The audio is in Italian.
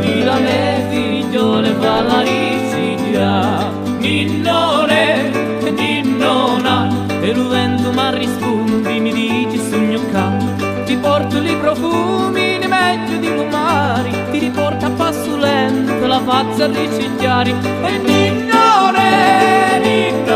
di la me figliole fa la risidia. Ninnone, ninnona, e il vento mi rispondi, mi dici sogno ca. Ti porto i profumi di meglio di lumari, ti riporta a passo lento la faccia a ricicchiare. E ninnone, ninnone,